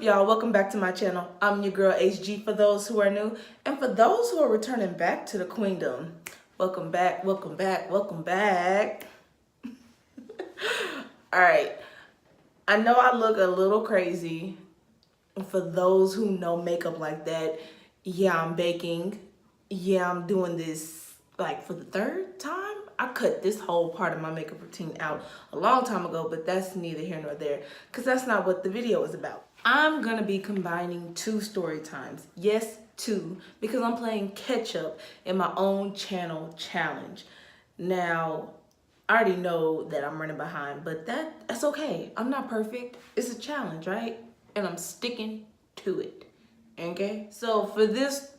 y'all? Welcome back to my channel. I'm your girl HG for those who are new, and for those who are returning back to the queendom, welcome back, welcome back, welcome back. All right, I know I look a little crazy. For those who know makeup like that, yeah, I'm baking. Yeah, I'm doing this like for the third time. I cut this whole part of my makeup routine out a long time ago, but that's neither here nor there because that's not what the video is about. I'm gonna be combining two story times. Yes, two, because I'm playing catch up in my own channel challenge. Now, I already know that I'm running behind, but that's okay. I'm not perfect. It's a challenge, right? And I'm sticking to it. Okay? So for this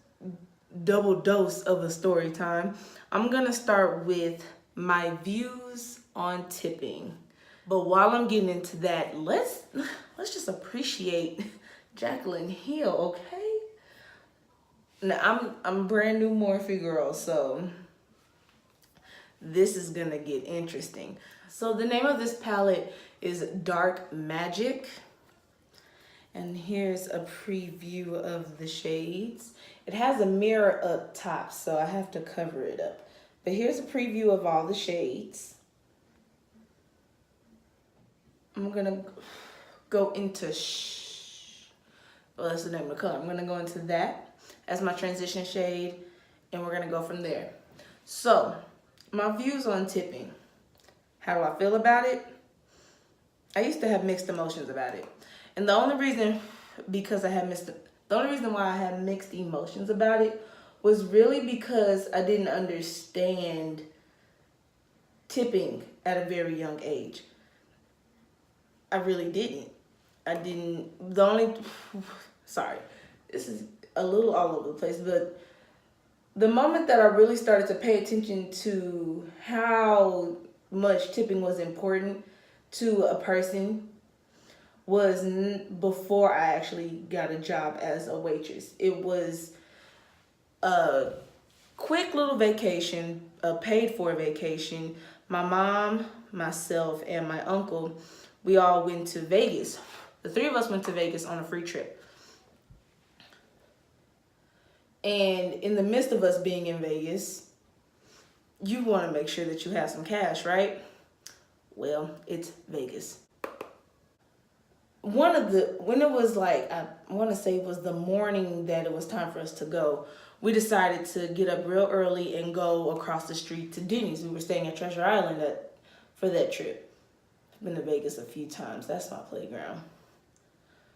double dose of a story time, I'm gonna start with my views on tipping. But while I'm getting into that, let's just appreciate Jaclyn Hill, okay? Now I'm brand new Morphe girl, so this is gonna get interesting. So the name of this palette is Dark Magic. And here's a preview of the shades. It has a mirror up top, so I have to cover it up. But here's a preview of all the shades. I'm gonna go into well, that's the name of the color. I'm gonna go into that as my transition shade, and we're gonna go from there. So, my views on tipping. How do I feel about it? I used to have mixed emotions about it. And the only reason why I had mixed emotions about it was really because I didn't understand tipping at a very young age. I really didn't. Sorry, this is a little all over the place, but the moment that I really started to pay attention to how much tipping was important to a person was before I actually got a job as a waitress. It was a quick little vacation, a paid for vacation. My mom, myself, and my uncle, we all went to Vegas. The three of us went to Vegas on a free trip. And in the midst of us being in Vegas, you want to make sure that you have some cash, right? Well, it's Vegas. When it was like, I want to say it was the morning that it was time for us to go, we decided to get up real early and go across the street to Denny's. We were staying at Treasure Island for that trip. I've been to Vegas a few times. That's my playground.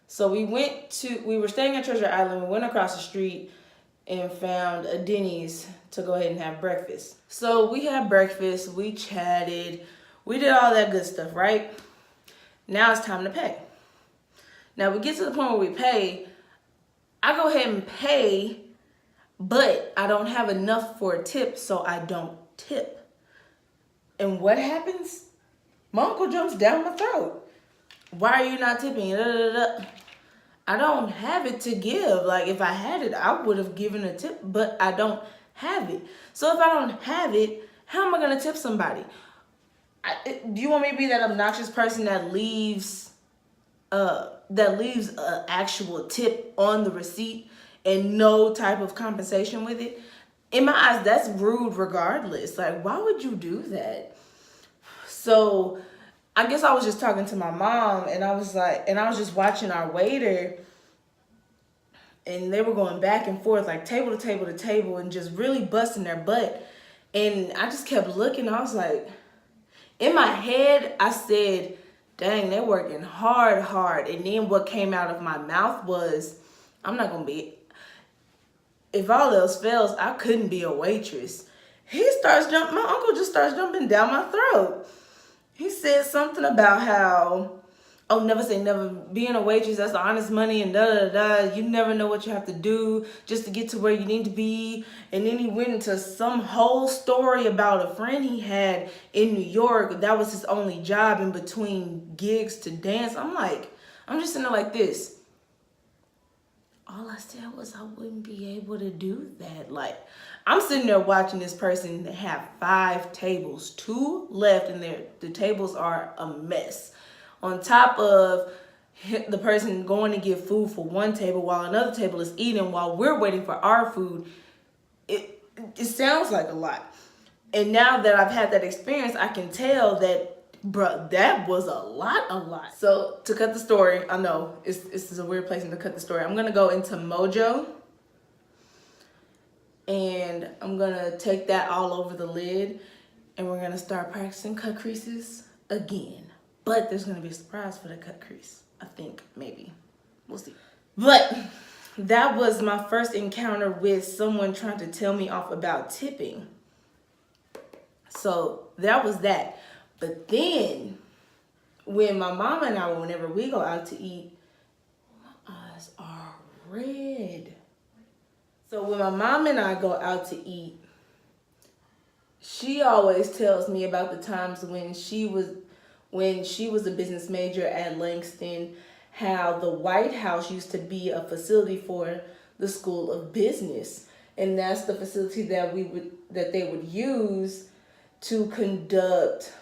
So we were staying at Treasure Island. We went across the street and found a Denny's to go ahead and have breakfast. So we had breakfast, we chatted, we did all that good stuff, right? Now it's time to pay. Now we get to the point where we pay, I go ahead and pay, but I don't have enough for a tip, so I don't tip. And what happens? My uncle jumps down my throat. Why are you not tipping? I don't have it to give. Like, if I had it, I would have given a tip, but I don't have it. So if I don't have it, how am I gonna tip somebody? Do you want me to be that obnoxious person that leaves an actual tip on the receipt and no type of compensation with it? In my eyes, that's rude regardless. Like, why would you do that? So I guess I was just talking to my mom, and I was just watching our waiter, and they were going back and forth, like table to table to table, and just really busting their butt. And I just kept looking. I was like, in my head, I said, dang, they're working hard. And then what came out of my mouth was, if all else fails, I couldn't be a waitress. My uncle just starts jumping down my throat. He said something about how, oh, never say never, being a waitress, that's honest money, and you never know what you have to do just to get to where you need to be. And then he went into some whole story about a friend he had in New York. That was his only job in between gigs to dance. I'm just sitting there like this. All I said was I wouldn't be able to do that. Like, I'm sitting there watching this person have 5 tables, 2 left, and the tables are a mess. On top of the person going to get food for one table while another table is eating while we're waiting for our food, it sounds like a lot. And now that I've had that experience, I can tell that, bruh, that was a lot. So to cut the story, I know this is a weird place to cut the story. I'm gonna go into Mojo, and I'm gonna take that all over the lid, and we're gonna start practicing cut creases again. But there's gonna be a surprise for the cut crease. I think, maybe. We'll see. But that was my first encounter with someone trying to tell me off about tipping. So that was that. But then when my mama and I, whenever we go out to eat, my eyes are red. So when my mom and I go out to eat, she always tells me about the times when she was a business major at Langston, how the White House used to be a facility for the School of Business. And that's the facility that they would use to conduct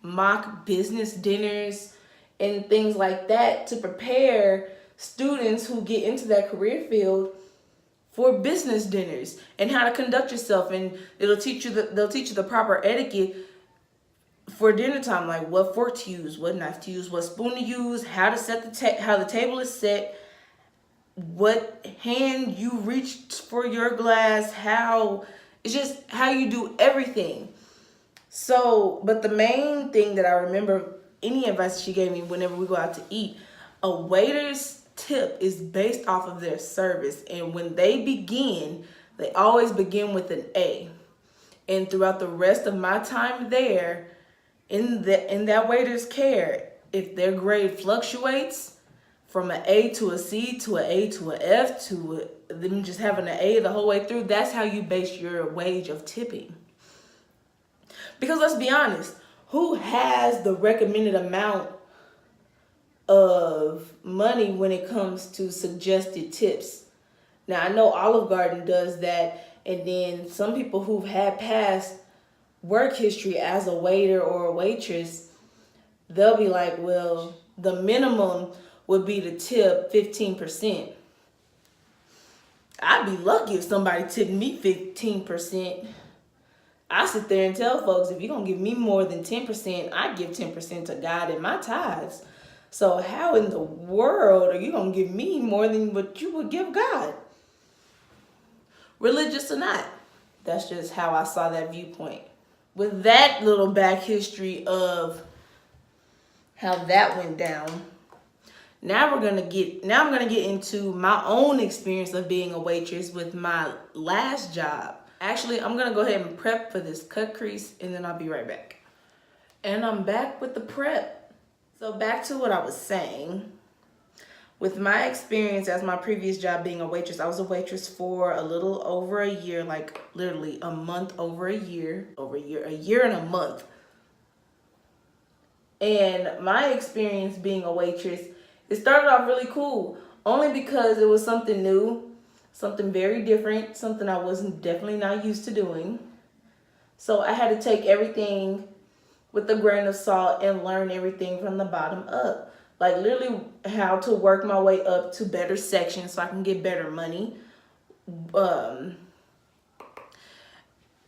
mock business dinners and things like that to prepare students who get into that career field for business dinners and how to conduct yourself. And they'll teach you the proper etiquette for dinner time, like what fork to use, what knife to use, what spoon to use, how to set how the table is set, what hand you reach for your glass, it's just how you do everything. So, but the main thing that I remember, any advice she gave me whenever we go out to eat, a waiter's tip is based off of their service. And when they begin, they always begin with an A. And throughout the rest of my time there, in that waiter's care, if their grade fluctuates from an A to a C to an A to an F to them just having an A the whole way through, that's how you base your wage of tipping. Because let's be honest, who has the recommended amount of money when it comes to suggested tips? Now, I know Olive Garden does that, and then some people who've had past work history as a waiter or a waitress, they'll be like, well, the minimum would be to tip 15%. I'd be lucky if somebody tipped me 15%. I sit there and tell folks, if you're going to give me more than 10%, I give 10% to God in my tithes. So how in the world are you going to give me more than what you would give God? Religious or not. That's just how I saw that viewpoint. With that little back history of how that went down, now I'm gonna get into my own experience of being a waitress with my last job. Actually, I'm gonna go ahead and prep for this cut crease, and then I'll be right back. And I'm back with the prep. So back to what I was saying. With my experience as my previous job being a waitress, I was a waitress for a little over a year, like literally a month over a year, a year and a month. And my experience being a waitress, it started off really cool, only because it was something new, something very different, something I wasn't definitely not used to doing. So I had to take everything with a grain of salt and learn everything from the bottom up. Like literally how to work my way up to better sections so I can get better money.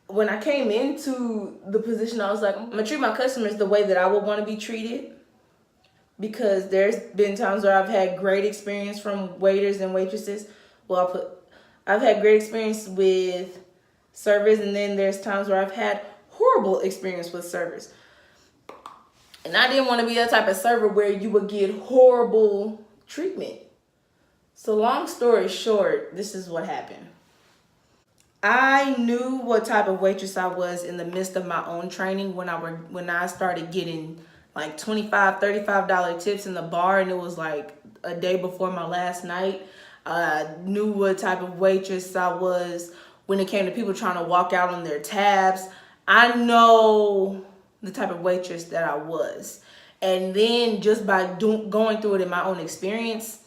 When I came into the position, I was like, I'm gonna treat my customers the way that I would want to be treated. Because there's been times where I've had great experience from waiters and waitresses. Well, I've had great experience with servers, and then there's times where I've had horrible experience with servers. And I didn't want to be that type of server where you would get horrible treatment. So long story short, this is what happened. I knew what type of waitress I was in the midst of my own training when I started getting like $25, $35 tips in the bar, and it was like a day before my last night. I knew what type of waitress I was when it came to people trying to walk out on their tabs. I know the type of waitress that I was. And then just by going through it in my own experience,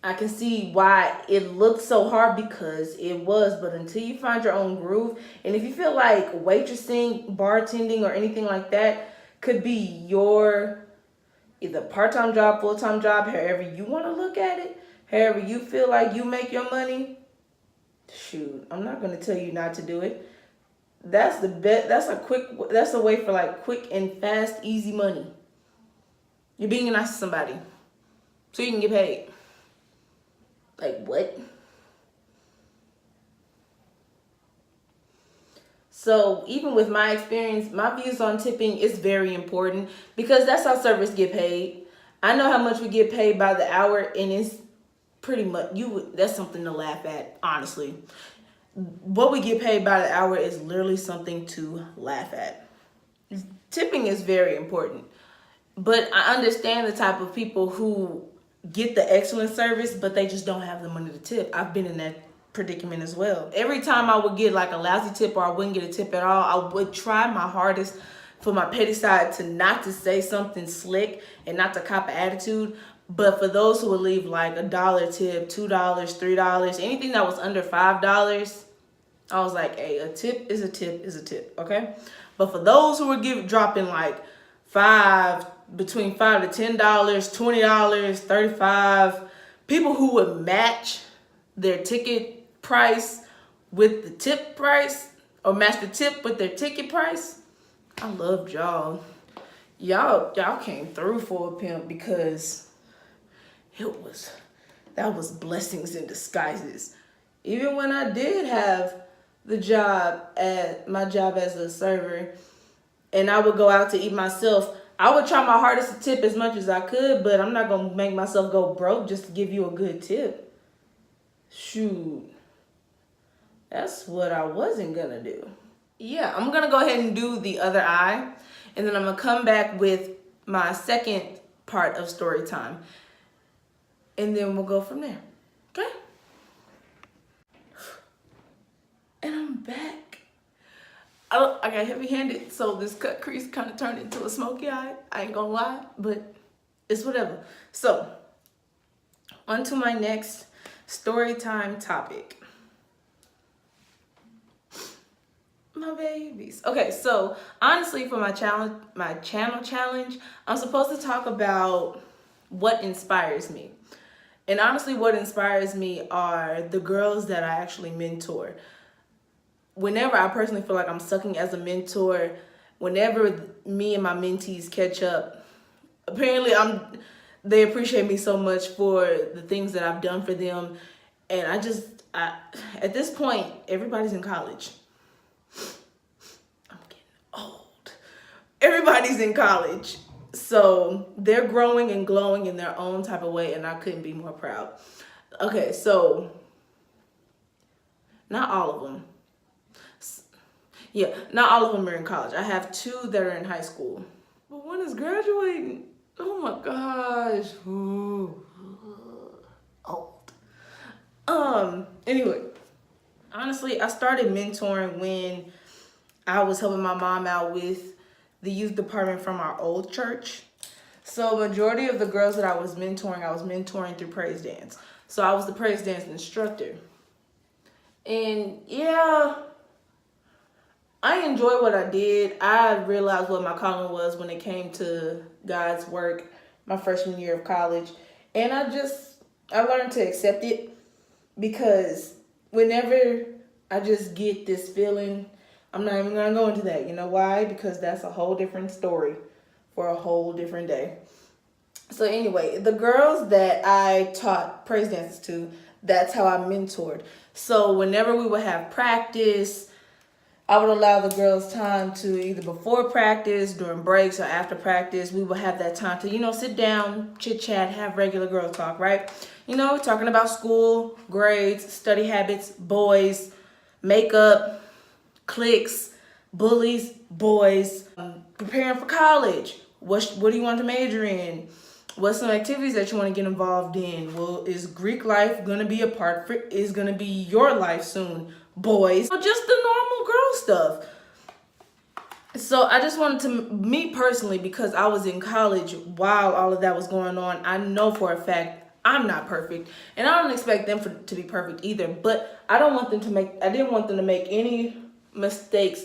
I can see why it looked so hard, because it was. But until you find your own groove, and if you feel like waitressing, bartending, or anything like that could be your either part-time job, full-time job, however you want to look at it, however you feel like you make your money, shoot, I'm not going to tell you not to do it. That's the best. That's a way for like quick and fast, easy money. You're being nice to somebody so you can get paid. Like what? So even with my experience, my views on tipping is very important because that's how servers get paid. I know how much we get paid by the hour, and it's pretty much that's something to laugh at, honestly. What we get paid by the hour is literally something to laugh at. Tipping is very important. But I understand the type of people who get the excellent service, but they just don't have the money to tip. I've been in that predicament as well. Every time I would get like a lousy tip or I wouldn't get a tip at all, I would try my hardest for my petty side to not to say something slick and not to cop an attitude. But for those who would leave like $1 tip, $2, $3, anything that was under $5, I was like, hey, a tip is a tip is a tip, okay? But for those who were dropping like between $5 to $10, $20, $35, people who would match their ticket price with the tip price or match the tip with their ticket price, I loved y'all. Y'all came through for a pimp because that was blessings in disguises. Even when I did have my job as a server and I would go out to eat myself, I would try my hardest to tip as much as I could, but I'm not going to make myself go broke just to give you a good tip. Shoot. That's what I wasn't going to do. Yeah, I'm going to go ahead and do the other eye, and then I'm going to come back with my second part of story time, and then we'll go from there. Okay? And I'm back. I got heavy-handed, so this cut crease kind of turned into a smoky eye. I ain't gonna lie, but it's whatever. So, on to my next story time topic. My babies. Okay, so honestly, for my channel challenge, I'm supposed to talk about what inspires me. And honestly, what inspires me are the girls that I actually mentor. Whenever I personally feel like I'm sucking as a mentor, whenever me and my mentees catch up, apparently they appreciate me so much for the things that I've done for them. And at this point, everybody's in college. I'm getting old. Everybody's in college. So they're growing and glowing in their own type of way, and I couldn't be more proud. Okay, so not all of them. Yeah, not all of them are in college. I have 2 that are in high school. But one is graduating. Oh my gosh. Ooh. Old. Anyway, honestly, I started mentoring when I was helping my mom out with the youth department from our old church. So majority of the girls that I was mentoring through praise dance. So I was the praise dance instructor. And yeah, I enjoyed what I did. I realized what my calling was when it came to God's work my freshman year of college. And I learned to accept it, because whenever I just get this feeling, I'm not even going to go into that. You know why? Because that's a whole different story for a whole different day. So anyway, the girls that I taught praise dances to, that's how I mentored. So whenever we would have practice, I would allow the girls time to either before practice, during breaks, or after practice, we would have that time to, sit down, chit chat, have regular girl talk, right? Talking about school, grades, study habits, boys, makeup, cliques, bullies, boys, preparing for college. What do you want to major in? What's some activities that you want to get involved in? Well, is Greek life going to be is going to be your life soon? Boys, just the normal girl stuff. So I just wanted to, me personally, because I was in college while all of that was going on, I know for a fact I'm not perfect, and I don't expect them to be perfect either. But I didn't want them to make any mistakes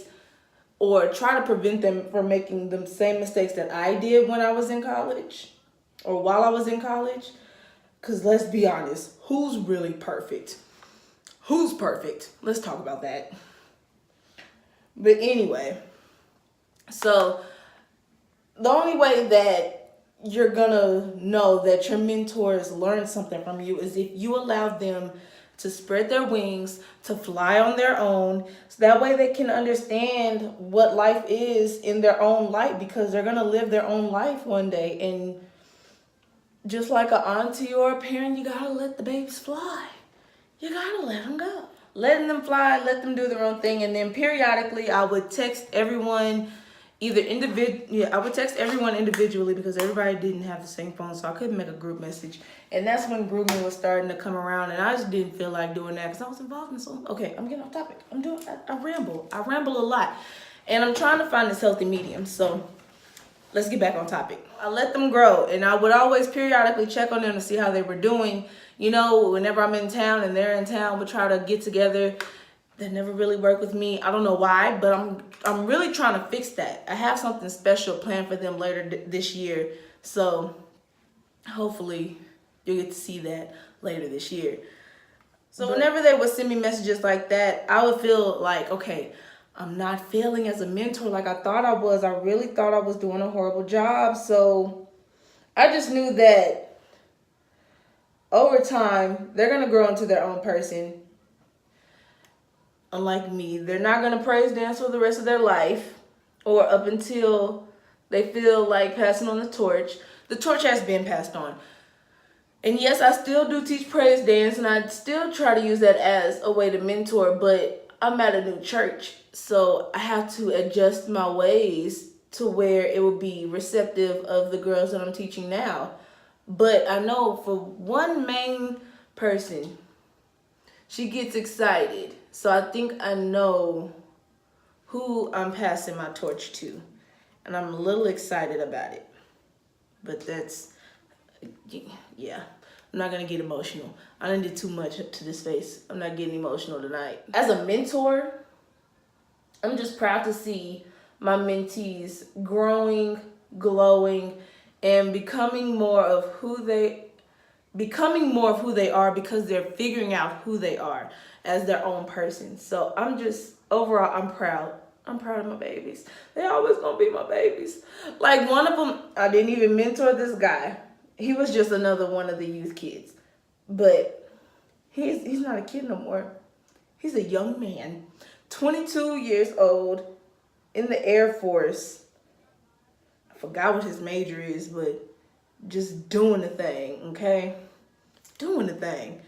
or try to prevent them from making the same mistakes that I did when I was in college. or while I was in college. Because let's be honest, who's really perfect? Who's perfect? Let's talk about that. But anyway, so the only way that you're gonna know that your mentors learned something from you is if you allow them to spread their wings, to fly on their own, so that way they can understand what life is in their own light, because they're gonna live their own life one day. And just like an auntie or a parent, you gotta let the babies fly. You gotta let them go. Letting them fly, let them do their own thing. And then periodically I would text everyone I would text everyone individually, because everybody didn't have the same phone, so I couldn't make a group message. And that's when grooming was starting to come around, and I just didn't feel like doing that because I was involved in some. Okay, I'm getting off topic. I ramble. I ramble a lot, and I'm trying to find this healthy medium. So let's get back on topic. I let them grow, and I would always periodically check on them to see how they were doing. You know, whenever I'm in town and they're in town, we try to get together. That never really worked with me. I don't know why, but I'm really trying to fix that. I have something special planned for them later this year, so hopefully you'll get to see that later this year. So whenever they would send me messages like that, I would feel like, okay, I'm not failing as a mentor like I thought I was. I really thought I was doing a horrible job. So I just knew that over time, they're going to grow into their own person. Unlike me, they're not going to praise dance for the rest of their life, or up until they feel like passing on the torch. The torch has been passed on. And yes, I still do teach praise dance, and I still try to use that as a way to mentor, but I'm at a new church, so I have to adjust my ways to where it will be receptive of the girls that I'm teaching now. But I know for one main person, she gets excited. So I think I know who I'm passing my torch to. And I'm a little excited about it. But that's, yeah. I'm not going to get emotional. I didn't do too much to this face. I'm not getting emotional tonight. As a mentor, I'm just proud to see my mentees growing, glowing, and becoming more of who they are, because they're figuring out who they are as their own person. So overall, I'm proud. I'm proud of my babies. They always gonna be my babies. Like one of them, I didn't even mentor this guy. He was just another one of the youth kids. But he's not a kid no more. He's a young man, 22 years old, in the Air Force. I forgot what his major is, but just doing the thing, okay? Doing the thing.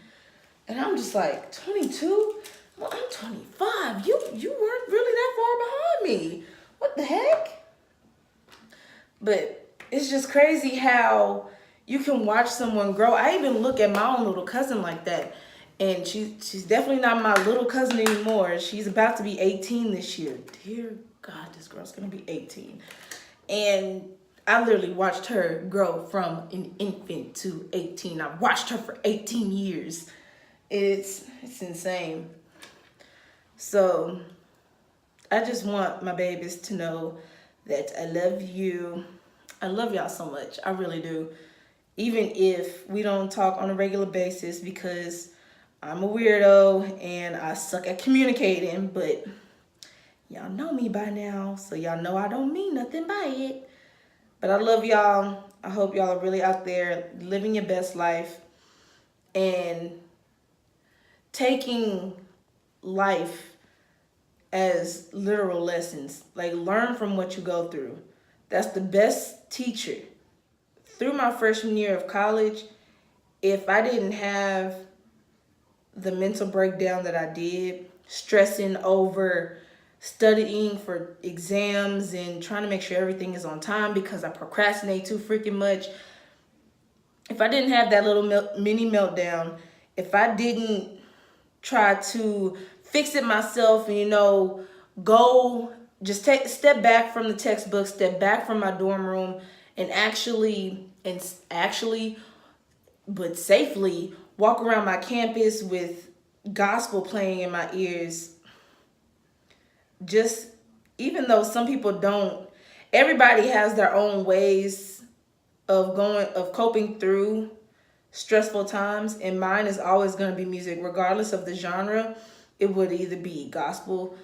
And I'm just like, 22? Well, I'm 25. You weren't really that far behind me. What the heck? But it's just crazy how you can watch someone grow. I even look at my own little cousin like that. And she's definitely not my little cousin anymore. She's about to be 18 this year. Dear God, this girl's going to be 18. And I literally watched her grow from an infant to 18. I've watched her for 18 years. It's insane. So I just want my babies to know that I love you. I love y'all so much. I really do. Even if we don't talk on a regular basis, because I'm a weirdo and I suck at communicating, but y'all know me by now, so y'all know I don't mean nothing by it. But I love y'all. I hope y'all are really out there living your best life and taking life as literal lessons. Like, learn from what you go through. That's the best teacher. Through my freshman year of college, if I didn't have the mental breakdown that I did, stressing over studying for exams and trying to make sure everything is on time because I procrastinate too freaking much. If I didn't have that little mini meltdown, if I didn't try to fix it myself and, go just step back from the textbook, step back from my dorm room and actually, but safely walk around my campus with gospel playing in my ears. Just, even though some people don't, everybody has their own ways of coping through stressful times, and mine is always going to be music, regardless of the genre. It would either be gospel,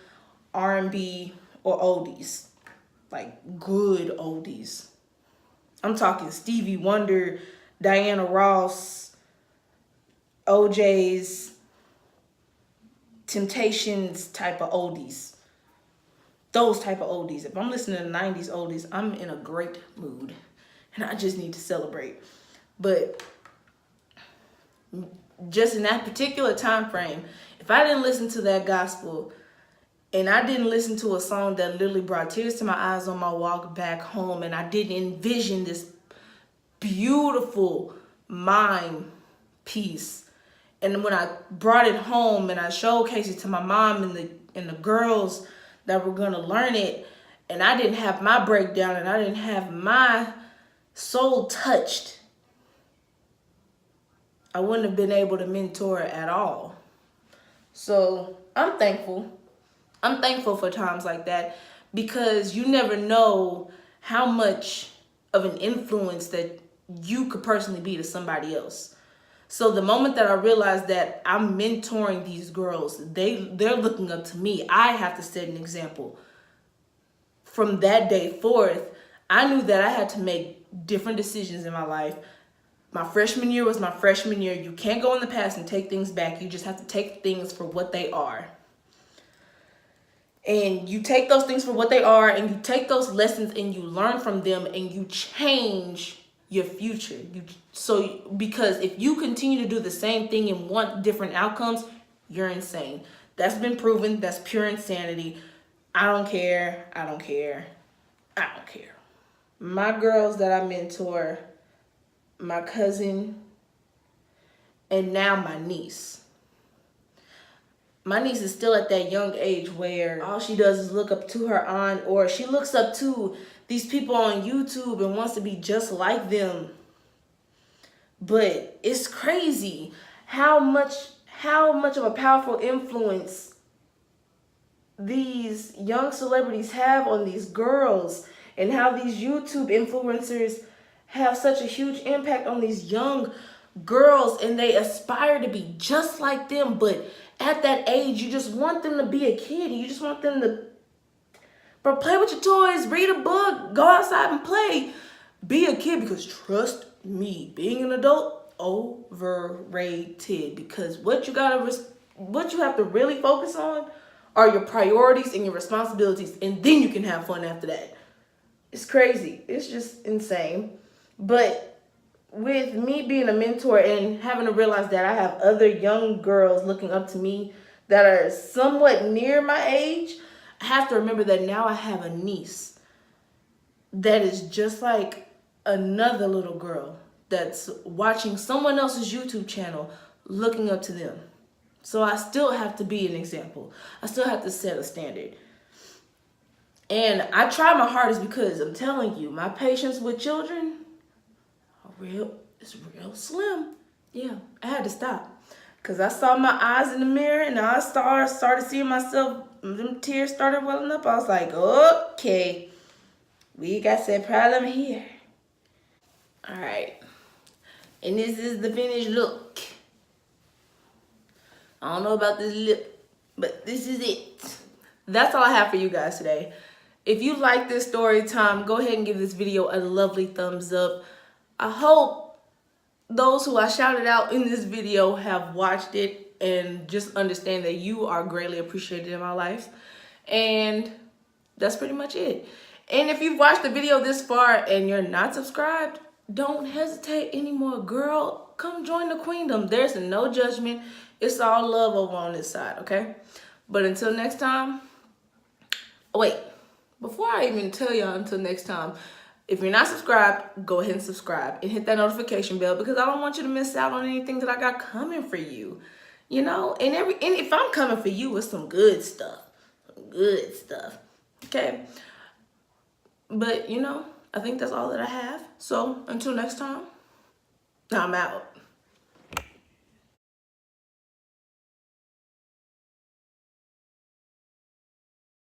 R&B, or oldies, like good oldies. I'm talking Stevie Wonder, Diana Ross, OJ's, Temptations type of oldies. Those type of oldies. If I'm listening to 90s oldies, I'm in a great mood and I just need to celebrate. But just in that particular time frame, if I didn't listen to that gospel and I didn't listen to a song that literally brought tears to my eyes on my walk back home, and I didn't envision this beautiful mime piece, and when I brought it home and I showcased it to my mom and the girls that were gonna learn it, and I didn't have my breakdown and I didn't have my soul touched, I wouldn't have been able to mentor at all. So I'm thankful. I'm thankful for times like that, because you never know how much of an influence that you could personally be to somebody else. So the moment that I realized that I'm mentoring these girls, they're looking up to me. I have to set an example. From that day forth, I knew that I had to make different decisions in my life. My freshman year was my freshman year. You can't go in the past and take things back. You just have to take things for what they are. And you take those things for what they are, and you take those lessons and you learn from them, and you change your future. Because if you continue to do the same thing and want different outcomes, you're insane. That's been proven. That's pure insanity. I don't care. I don't care. I don't care. My girls that I mentor, my cousin, and now my niece. My niece is still at that young age where all she does is look up to her aunt, or she looks up to these people on YouTube and wants to be just like them. But it's crazy how much of a powerful influence these young celebrities have on these girls, and how these YouTube influencers have such a huge impact on these young girls, and they aspire to be just like them. But at that age, you just want them to be a kid. You just want them to play with your toys, read a book, go outside and play. Be a kid, because trust me, being an adult, overrated. Because what you have to really focus on are your priorities and your responsibilities, and then you can have fun after that. It's crazy. It's just insane. But with me being a mentor and having to realize that I have other young girls looking up to me that are somewhat near my age, I have to remember that now I have a niece that is just like another little girl that's watching someone else's YouTube channel, looking up to them. So I still have to be an example. I still have to set a standard. And I try my hardest, because I'm telling you, my patience with children, it's real slim. Yeah, I had to stop, because I saw my eyes in the mirror, and I started seeing myself. Them tears started welling up. I was like, okay, we got that problem here. All right, and this is the finished look. I don't know about this lip, but this is it. That's all I have for you guys today. If you like this story time, go ahead and give this video a lovely thumbs up. I hope those who I shouted out in this video have watched it and just understand that you are greatly appreciated in my life. And that's pretty much it. And if you've watched the video this far and you're not subscribed, don't hesitate anymore. Girl, come join the queendom. There's no judgment. It's all love over on this side, okay? But until next time, wait, before I even tell y'all until next time, if you're not subscribed, go ahead and subscribe and hit that notification bell, because I don't want you to miss out on anything that I got coming for you. You know, and if I'm coming for you, it's some good stuff. Good stuff. Okay? But, you know, I think that's all that I have. So, until next time, I'm out.